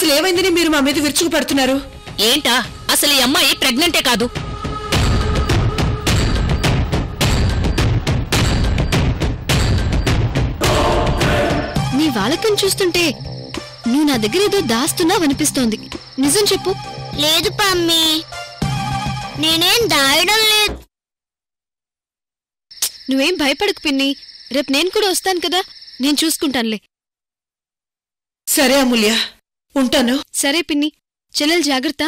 అసలు ఏమైందని మీరు మా మీద విరుచుకుపడుతున్నారు? ఏంటా అసలు ఈ అమ్మాయి ప్రెగ్నెంటే కాదు. నీ వాళ్ళకం చూస్తుంటే నువ్వు నా దగ్గర ఏదో దాస్తున్నావు అనిపిస్తోంది. నిజం చెప్పు. లేదు పమ్మి, నేనేం దాయడం లేదు. నువ్వేం భయపడకు పిన్ని, రేపు నేను కూడా వస్తాను కదా, నేను చూసుకుంటానులే. సరే అమూల్య, ఉంటాను. సరే పిన్ని, చెల్లెలు జాగ్రత్త.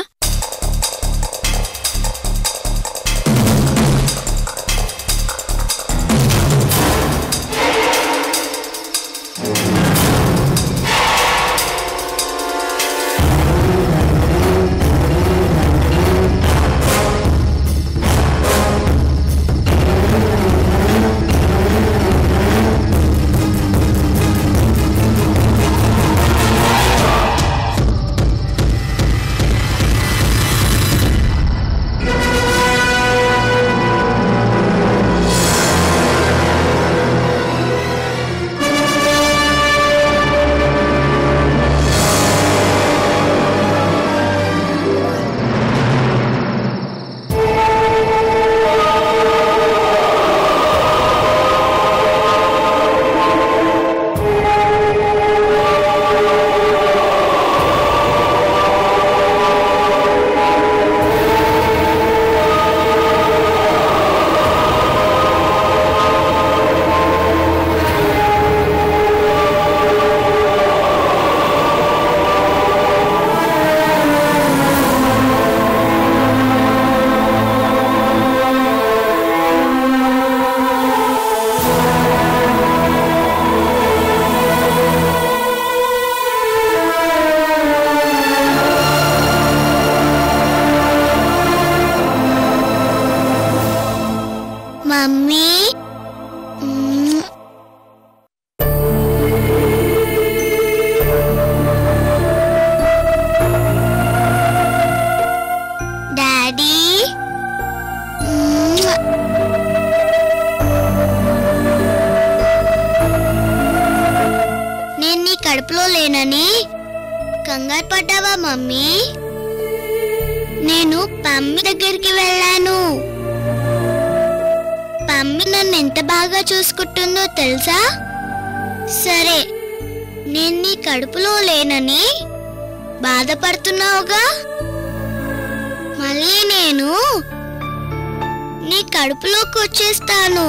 మమ్మీ, డాడీ, నేను నీ కడుపులో లేనని కంగారు పడ్డావా మమ్మీ? నేను పమ్మి దగ్గరికి వెళ్ళాను. పమ్మి నన్ను ఎంత బాగా చూసుకుంటుందో తెలుసా? సరే, నేను నీ కడుపులో లేనని బాధపడుతున్నావుగా, మళ్ళీ నేను నీ కడుపులోకి వచ్చేస్తాను.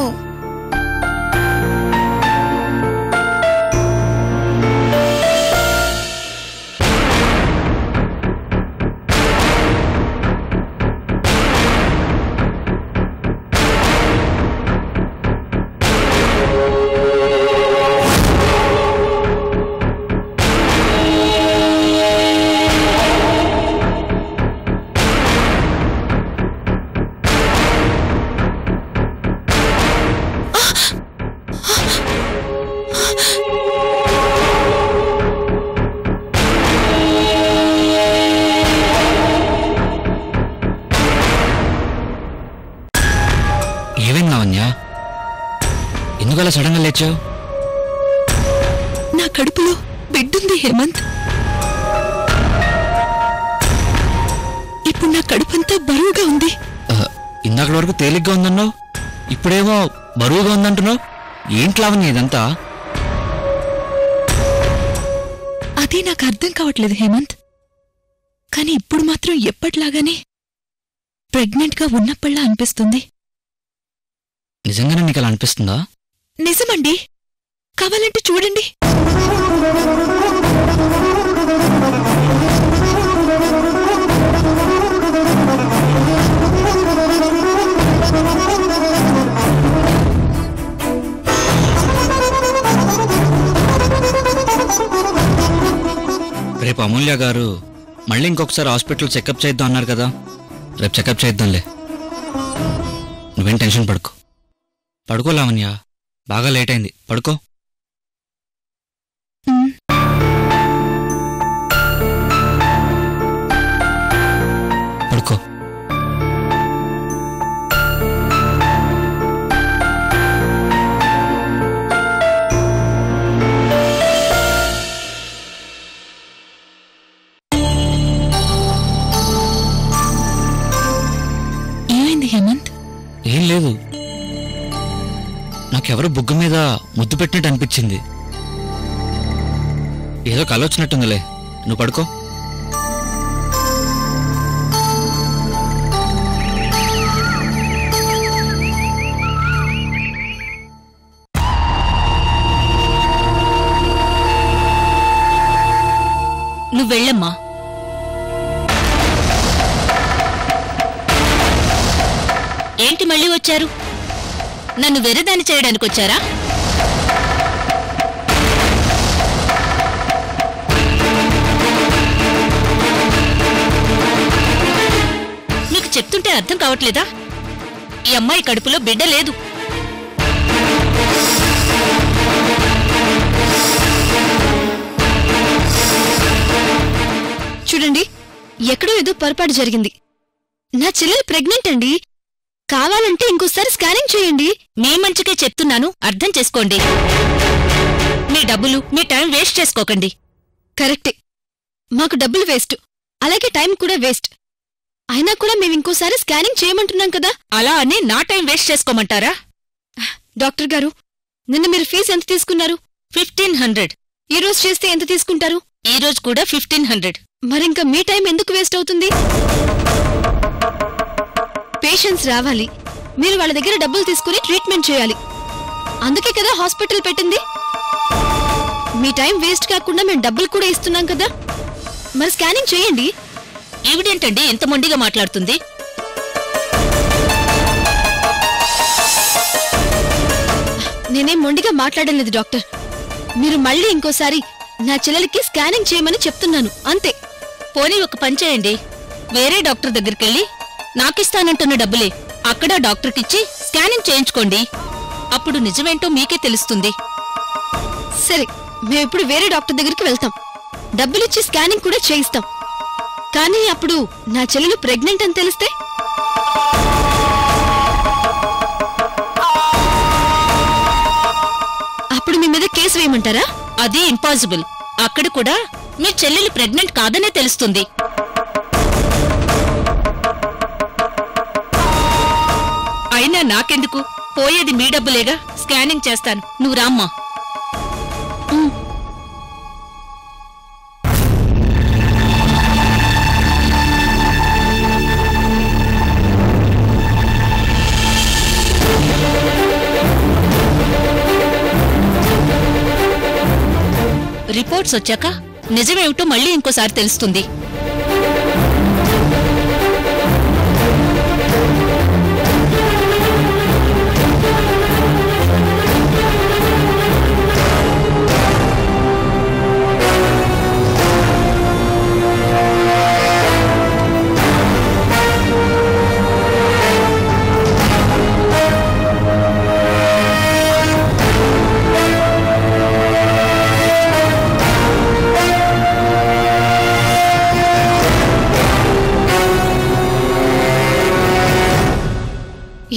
ఏమైంది లావణ్య? ఎందుకలా సడన్ గా లేచావు? నా కడుపులో బిడ్డుంది హేమంత్. ఇప్పుడు నా కడుపంతా బరువుగా ఉంది. ఇందాక వరకు తేలిగ్గా ఉందన్నావు, ఇప్పుడేమో బరువుగా ఉందంటున్నావు. ఏంటి లావణ్య ఇదంతా? అదే నాకు అర్థం కావట్లేదు హేమంత్. కానీ ఇప్పుడు మాత్రం ఎప్పటిలాగానే ప్రెగ్నెంట్ గా ఉన్నప్పటిలా అనిపిస్తుంది. నిజంగానే నీకు అలా అనిపిస్తుందా? నిజమండి, కావాలంటే చూడండి. రేపు అమూల్య గారు మళ్ళీ ఇంకొకసారి హాస్పిటల్ చెకప్ చేద్దాం అన్నారు కదా, రేపు చెకప్ చేద్దాంలే. నువ్వేం టెన్షన్ పడుకో. పడుకో లావణ్య, బాగా లేట్ అయింది, పడుకో. పడుకో. లేదు. నాకెవరో బుగ్గ మీద ముద్దు పెట్టినట్టు అనిపించింది. ఏదో కల వచ్చినట్టుందిలే, నువ్వు పడుకో. నువ్వెళ్ళమ్మా. ఏంటి మళ్ళీ వచ్చారు? నన్ను వెర్రదాన్ని చేయడానికి వచ్చారా? మీకు చెప్తుంటే అర్థం కావట్లేదా? ఈ అమ్మాయి కడుపులో బిడ్డ లేదు. చూడండి, ఎక్కడో ఏదో పొరపాటు జరిగింది. నా చెల్లెలు ప్రెగ్నెంట్ అండి. కావాలంటే ఇంకోసారి స్కానింగ్ చేయండి. మీ మంచికే చెప్తున్నాను, అర్థం చేసుకోండి. మీ డబ్బులు, మీ టైం వేస్ట్ చేసుకోకండి. కరెక్టే, మాకు డబ్బులు వేస్ట్, అలాగే టైం కూడా వేస్ట్. అయినా కూడా మేము ఇంకోసారి స్కానింగ్ చేయమంటున్నాం కదా. అలా అని నా టైం వేస్ట్ చేసుకోమంటారా? డాక్టర్ గారు, నిన్న మీరు ఫీజు ఎంత తీసుకున్నారు? 1500. ఈ రోజు చేస్తే ఎంత తీసుకుంటారు? ఈ రోజు కూడా 1500. మరింకా మీ టైం ఎందుకు వేస్ట్ అవుతుంది? పేషెంట్స్ రావాలి, మీరు వాళ్ళ దగ్గర డబ్బులు తీసుకుని ట్రీట్మెంట్ చేయాలి. అందుకే కదా హాస్పిటల్ పెట్టింది. మీ టైం వేస్ట్ కాకుండా మేము డబ్బులు కూడా ఇస్తున్నాం కదా. మరి స్కానింగ్ చేయండి. ఈవిడేంటండి ఎంత మొండిగా మాట్లాడుతుంది? నేనేం మొండిగా మాట్లాడడం లేదు డాక్టర్. మీరు మళ్ళీ ఇంకోసారి నా చెల్లెలికి స్కానింగ్ చేయమని చెప్తున్నాను, అంతే. పోనీ ఒక పని చేయండి, వేరే డాక్టర్ దగ్గరికెళ్ళి నాకిస్తానంటున్న డబ్బులే అక్కడ డాక్టర్కిచ్చి స్కానింగ్ చేయించుకోండి. అప్పుడు నిజమేంటో మీకే తెలుస్తుంది. సరే, మేమిప్పుడు వేరే డాక్టర్ దగ్గరికి వెళ్తాం, డబ్బులిచ్చి స్కానింగ్ కూడా చేయిస్తాం. కానీ అప్పుడు నా చెల్లెలు ప్రెగ్నెంట్ అని తెలిస్తే? అప్పుడు మీ మీద కేసు వేయమంటారా? అది ఇంపాసిబుల్. అక్కడ కూడా మీ చెల్లెలు ప్రెగ్నెంట్ కాదనే తెలుస్తుంది. అయినా నాకెందుకు, పోయేది మీ డబ్బులేగా. స్కానింగ్ చేస్తాను, నువ్వు రామ్మా. రిపోర్ట్స్ వచ్చాక నిజమేమిటో మళ్ళీ ఇంకోసారి తెలుస్తుంది.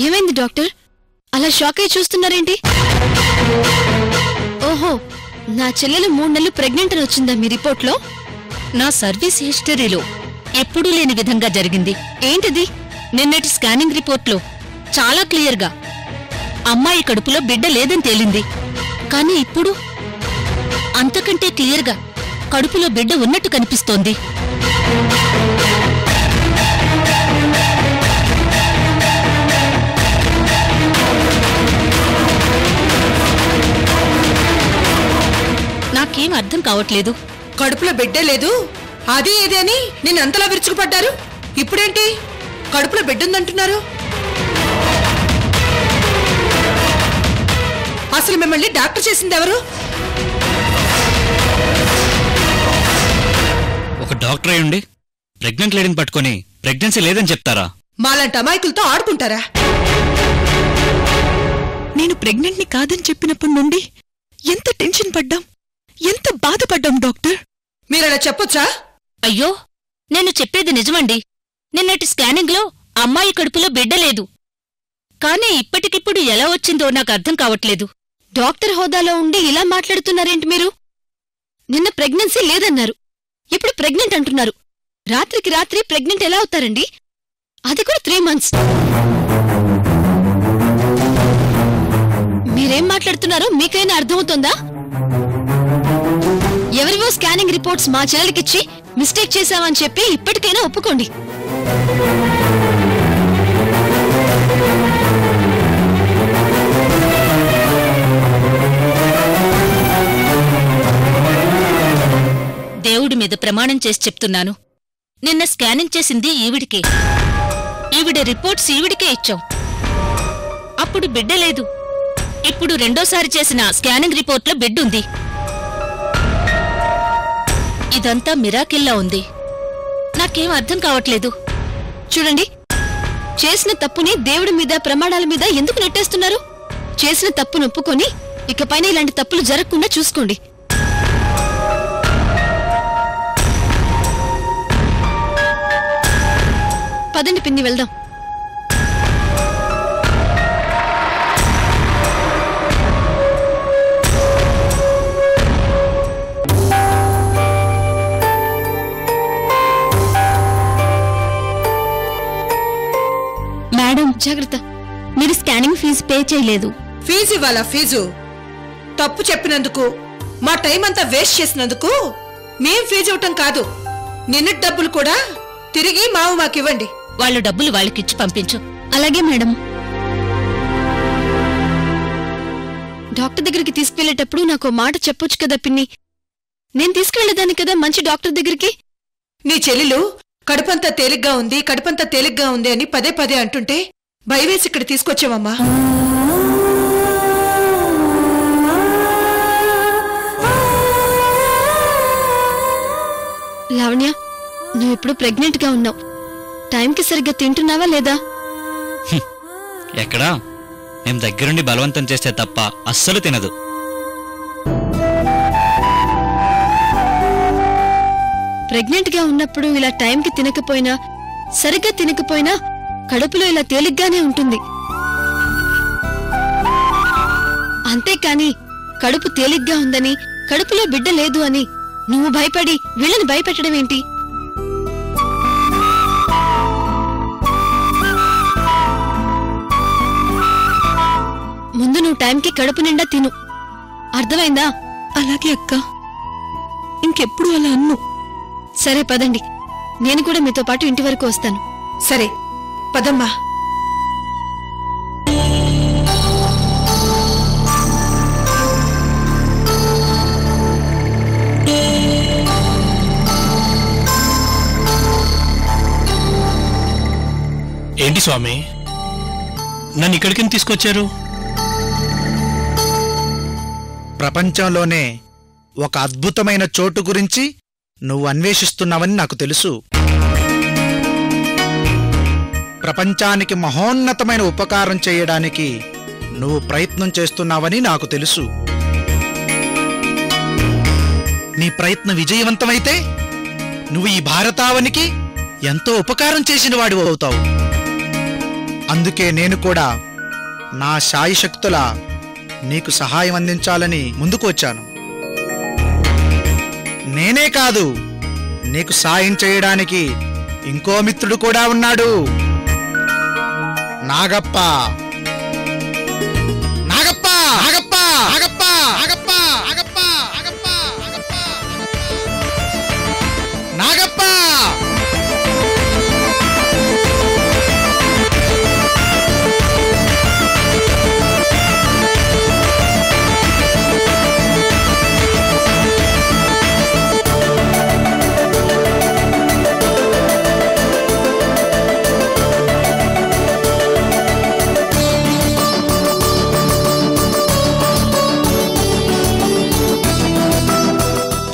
ఏమైంది డాక్టర్, అలా షాక్ అయి చూస్తున్నారేంటి? ఓహో, నా చెల్లెలు 3 నెలలు ప్రెగ్నెంట్ అని వచ్చిందా మీ రిపోర్ట్లో? నా సర్వీస్ హిస్టరీలో ఎప్పుడూ లేని విధంగా జరిగింది. ఏంటిది? నిన్నటి స్కానింగ్ రిపోర్ట్లో చాలా క్లియర్గా అమ్మాయి కడుపులో బిడ్డ లేదని తేలింది. కానీ ఇప్పుడు అంతకంటే క్లియర్గా కడుపులో బిడ్డ ఉన్నట్టు కనిపిస్తోంది. నాకేం అర్థం కావట్లేదు. కడుపులో బిడ్డే లేదు, అది ఏది అని నేనంతలా విరుచుకుపడ్డారు. ఇప్పుడేంటి కడుపులో బిడ్డుందంటున్నారు? అసలు మిమ్మల్ని డాక్టర్ చేసింది ఎవరు? ఒక డాక్టర్ అయ్యుండి ప్రెగ్నెంట్ లేడీని పట్టుకొని ప్రెగ్నెన్సీ లేదని చెప్తారా? మాలాంటి అమాయకులతో ఆడుకుంటారా? నేను ప్రెగ్నెంట్ని కాదని చెప్పినప్పటి నుండి ఎంత టెన్షన్ పడ్డాం, ఎంత బాధపడ్డాం డాక్టర్. మీరలా చెప్పొచ్చా? అయ్యో, నేను చెప్పేది నిజమండి. నిన్నటి స్కానింగ్లో అమ్మాయి కడుపులో బిడ్డ లేదు. కానీ ఇప్పటికిప్పుడు ఎలా వచ్చిందో నాకు అర్థం కావట్లేదు. డాక్టర్ హోదాలో ఉండి ఇలా మాట్లాడుతున్నారేంటి మీరు? నిన్న ప్రెగ్నెన్సీ లేదన్నారు, ఇప్పుడు ప్రెగ్నెంట్ అంటున్నారు. రాత్రికి రాత్రి ప్రెగ్నెంట్ ఎలా అవుతారండి? అది కూడా 3 months. మీరేం మాట్లాడుతున్నారో మీకైనా అర్థమవుతుందా? ఎవరివో స్కానింగ్ రిపోర్ట్స్ మా చెల్లెలికిచ్చి మిస్టేక్ చేశామని చెప్పి ఇప్పటికైనా ఒప్పుకోండి. దేవుడి మీద ప్రమాణం చేసి చెప్తున్నాను, నిన్న స్కానింగ్ చేసింది ఈవిడికే. ఈవిడ రిపోర్ట్స్ ఈవిడికే ఇచ్చాం. అప్పుడు బిడ్డ లేదు. ఇప్పుడు రెండోసారి చేసిన స్కానింగ్ రిపోర్ట్లో బిడ్డుంది. ఇదంతా మిరాకిల్లా ఉంది. నాకేం అర్థం కావట్లేదు. చూడండి, చేసిన తప్పుని దేవుడి మీద ప్రమాణాల మీద ఎందుకు నెట్టేస్తున్నారు? చేసిన తప్పును ఒప్పుకొని ఇకపైన ఇలాంటి తప్పులు జరగకుండా చూసుకోండి. పదండి పిన్ని, వెళ్దాం. మేడం, జాగ్రత్త. మీరు స్కానింగ్ ఫీజు పే చేయలేదు. ఫీజు ఇవ్వాలా? ఫీజు తప్పు చెప్పినందుకు, మా టైం అంతా వేస్ట్ చేసినందుకు మేం ఫీజు ఇవ్వటం కాదు, నిన్నటి డబ్బులు కూడా తిరిగి మాకివ్వండి. వాళ్ళు డబ్బులు వాళ్ళకిచ్చి పంపించు. అలాగే మేడం. డాక్టర్ దగ్గరికి తీసుకువెళ్లేటప్పుడు నాకు మాట చెప్పొచ్చు కదా పిన్ని. నేను తీసుకువెళ్లేదాన్ని కదా మంచి డాక్టర్ దగ్గరికి. నీ చెల్లెలు కడుపంతా తేలిగ్గా ఉంది, కడుపంతా తేలిగ్గా ఉంది అని పదే పదే అంటుంటే భయవేసి ఇక్కడ తీసుకొచ్చావమ్మా. లావణ్య, నువ్విప్పుడు ప్రెగ్నెంట్ గా ఉన్నావు. టైంకి సరిగ్గా తింటున్నావా లేదా? ఎక్కడా? మేము దగ్గరుండి బలవంతం చేస్తే తప్ప అస్సలు తినదు. ప్రెగ్నెంట్ గా ఉన్నప్పుడు ఇలా టైంకి తినకపోయినా, సరిగ్గా తినకపోయినా కడుపులో ఇలా తేలిగ్గానే ఉంటుంది. అంతేకాని కడుపు తేలిగ్గా ఉందని, కడుపులో బిడ్డ లేదు అని నువ్వు భయపడి వీళ్ళని భయపెట్టడం ఏంటి? ముందు నువ్వు టైంకి కడుపు నిండా తిను, అర్థమైందా? అలాగే అక్క, ఇంకెప్పుడు అలా అన్ను. సరే పదండి, నేను కూడా మీతో పాటు ఇంటి వరకు వస్తాను. సరే పదమ్మా. ఏంటి స్వామి, నన్ను ఇక్కడికి తీసుకొచ్చారు? ప్రపంచంలోనే ఒక అద్భుతమైన చోటు గురించి నువ్వు అన్వేషిస్తున్నావని నాకు తెలుసు. ప్రపంచానికి మహోన్నతమైన ఉపకారం చేయడానికి నువ్వు ప్రయత్నం చేస్తున్నావని నాకు తెలుసు. నీ ప్రయత్నం విజయవంతమైతే నువ్వు ఈ భారతావనికి ఎంతో ఉపకారం చేసిన వాడివి అవుతావు. అందుకే నేను కూడా నా శాయశక్తులా నీకు సహాయం అందించాలని ముందుకు వచ్చాను. నేనే కాదు, నీకు సాయం చేయడానికి ఇంకో మిత్రుడు కూడా ఉన్నాడు, నాగప్ప. నాగప్ప నాగప్ప నాగప్ప నాగప్ప నాగప్ప నాగప్ప నాగప్ప.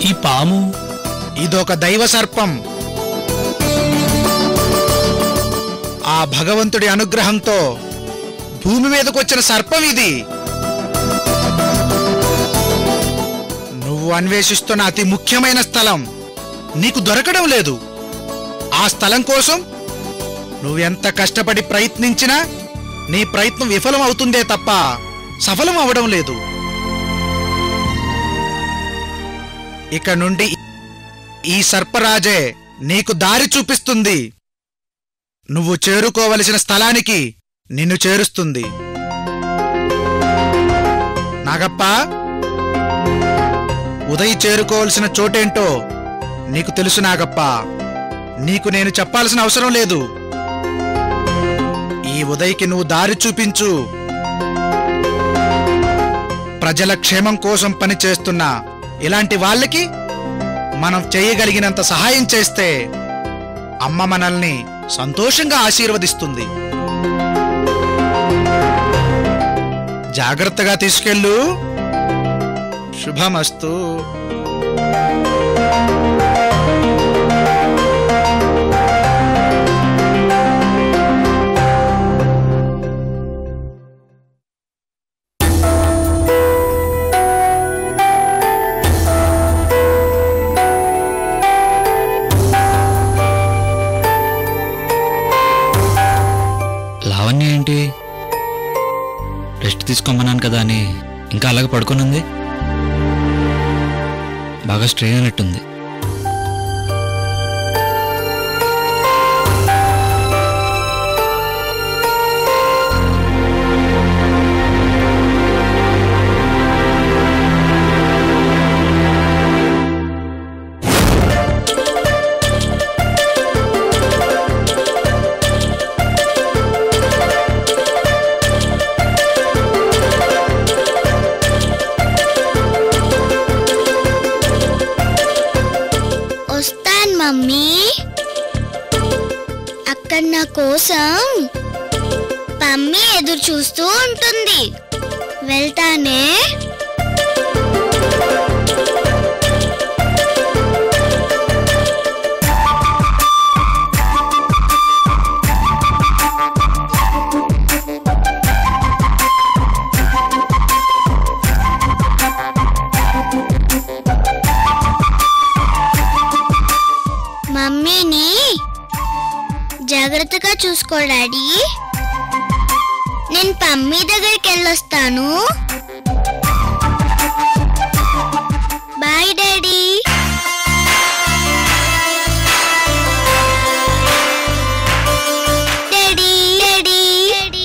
ఈ పాము ఇదొక దైవ సర్పం. ఆ భగవంతుడి అనుగ్రహంతో భూమి మీదకొచ్చిన సర్పం ఇది. నువ్వు అన్వేషిస్తున్న అతి ముఖ్యమైన స్థలం నీకు దొరకడం లేదు. ఆ స్థలం కోసం నువ్వెంత కష్టపడి ప్రయత్నించినా నీ ప్రయత్నం విఫలం అవుతుందే తప్ప సఫలం అవడం లేదు. ఇక నుండి ఈ సర్పరాజే నీకు దారి చూపిస్తుంది. నువ్వు చేరుకోవలసిన స్థలానికి నిన్ను చేరుస్తుంది. నాగప్ప, ఉదయ్ చేరుకోవాల్సిన చోటేంటో నీకు తెలుసు నాగప్ప. నీకు నేను చెప్పాల్సిన అవసరం లేదు. ఈ ఉదయ్కి నువ్వు దారి చూపించు. ప్రజల క్షేమం కోసం పనిచేస్తున్న ఇలాంటి వాళ్ళకి మనం చేయగలిగినంత సహాయం చేస్తే అమ్మ మనల్ని సంతోషంగా ఆశీర్వదిస్తుంది. జాగ్రత్తగా తీసుకెళ్ళు. శుభమస్తు. లావణ్య ఏంటి రెస్ట్ తీసుకోమన్నాను కదా అని ఇంకా అలాగే పడుకునుంది. బాగా స్ట్రెయిన్ అయినట్టుంది. మమ్మీ, అక్కడ నా కోసం పమ్మి ఎదురు చూస్తూ ఉంటుంది. వెళ్తానే. మమ్మీని జాగ్రత్తగా చూసుకో డాడీ. నేను పమ్మీ దగ్గరికి వెళ్ళొస్తాను. Bye daddy. Daddy daddy daddy.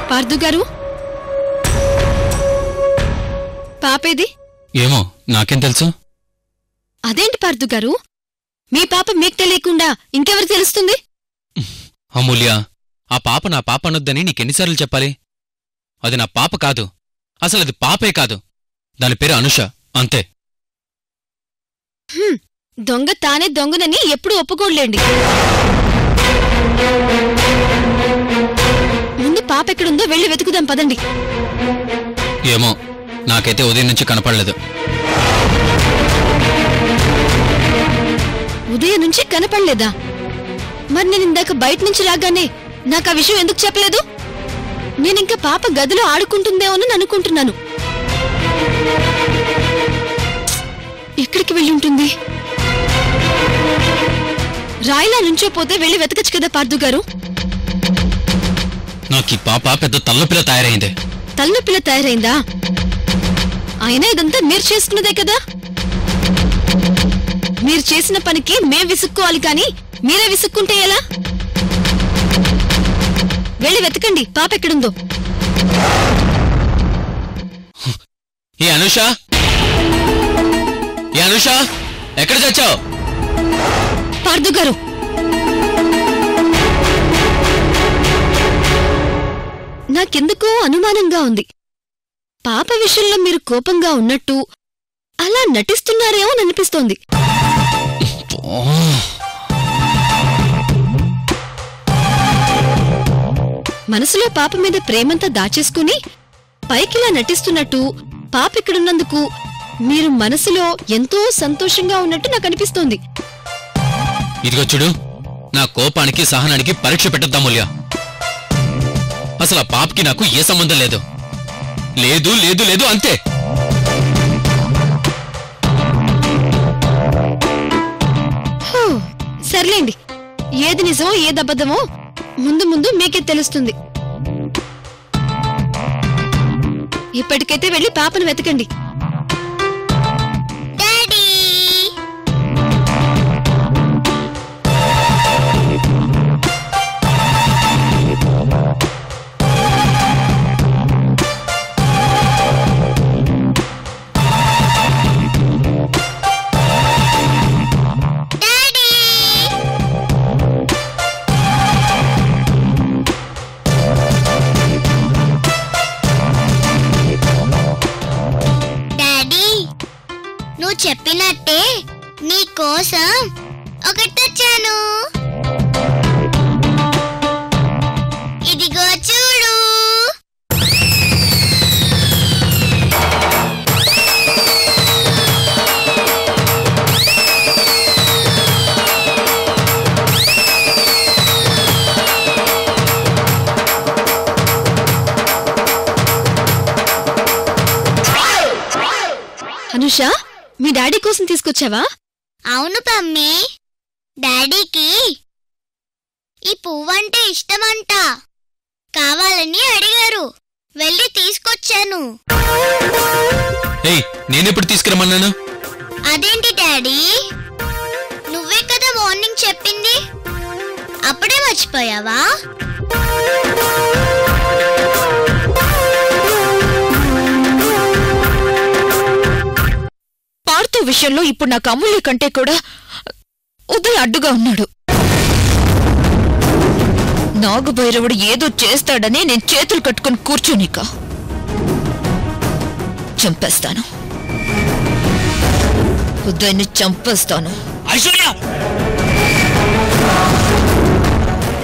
Parthu garu, పాపేది? ఏమో, నాకేం తెలుసు? అదేంటి పార్థు గారు, మీ పాప మీకు తెలియకుండా ఇంకెవరికి తెలుస్తుంది? అమూల్య, ఆ పాప నా పాప అనొద్దని నీకెన్నిసార్లు చెప్పాలి? అది నా పాప కాదు. అసలు అది పాపే కాదు. దాని పేరు అనుష, అంతే. దొంగ తానే దొంగనని ఎప్పుడూ ఒప్పుకోలేండి. ముందు పాప ఎక్కడుందో వెళ్ళి వెతుకుదాం పదండి. ఏమో, నాకైతే ఉదయం నుంచి కనపడలేదు. ఉదయం నుంచి కనపడలేదా? మరి నేను ఇందాక బయట నుంచి రాగానే నాకు ఆ విషయం ఎందుకు చెప్పలేదు? నేనింకా పాప గదిలో ఆడుకుంటుందేమోనని అనుకుంటున్నాను. ఎక్కడికి వెళ్ళుంటుంది? రాయిలా నుంచోపోతే వెళ్ళి వెతకచ్చు కదా పార్థు గారు. నాకీ పాప పెద్ద తల్లపిల్ల తయారైందే. తల్లపిల్ల తయారైందా? అయినా ఇదంతా మీరు చేసుకున్నదే కదా. మీరు చేసిన పనికి మేం విసుక్కోవాలి కానీ మీరే విసుక్కుంటే ఎలా? వెళ్ళి వెతకండి పాప ఎక్కడుందో. ఏ అనుష, ఏ అనుష, ఎక్కడ చచ్చావు? పార్థు గారు, నాకెందుకో అనుమానంగా ఉంది. పాప విషయంలో మీరు కోపంగా ఉన్నట్టు అలా నటిస్తున్నారేమో అనిపిస్తోంది. మనసులో పాప మీద ప్రేమంతా దాచేసుకుని పైకిలా నటిస్తున్నట్టు పాప ఇక్కడున్నందుకు మీరు మనసులో ఎంతో సంతోషంగా ఉన్నట్టు నాకు అనిపిస్తోంది. ఇదిగో చూడు, నా కోపానికి సహనానికి పరీక్ష పెట్టద్దా మూల్య. అసలు ఆ పాపకి నాకు ఏ సంబంధం లేదు. లేదు లేదు లేదు అంతే. సర్లేండి, ఏది నిజమో ఏది అబద్ధమో ముందు ముందు మీకే తెలుస్తుంది. ఇప్పటికైతే వెళ్ళి పాపను వెతకండి. డాడీ చెప్పినట్టే నీ కోసం ఒకటి తెచ్చాను. ఇదిగో చూడు. అనుష, మీ డాడీ కోసం తీసుకొచ్చావా? అవును పమ్మీ, డాడీకి ఈ పువ్వంటే ఇష్టమంట, కావాలని అడిగారు, వెళ్ళి తీసుకొచ్చాను. నేనెప్పుడు తీసుకురమ్మన్నాను? అదేంటి డాడీ, నువ్వే కదా మార్నింగ్ చెప్పింది, అప్పుడే మర్చిపోయావా? పార్థు విషయంలో ఇప్పుడు నాకు అమూల్య కంటే కూడా ఉదయ్ అడ్డుగా ఉన్నాడు. నాగభైరవుడు ఏదో చేస్తాడని నేను చేతులు కట్టుకుని కూర్చోనిక చంపేస్తాను. ఉదయ్ని చంపేస్తాను. ఐశ్వర్య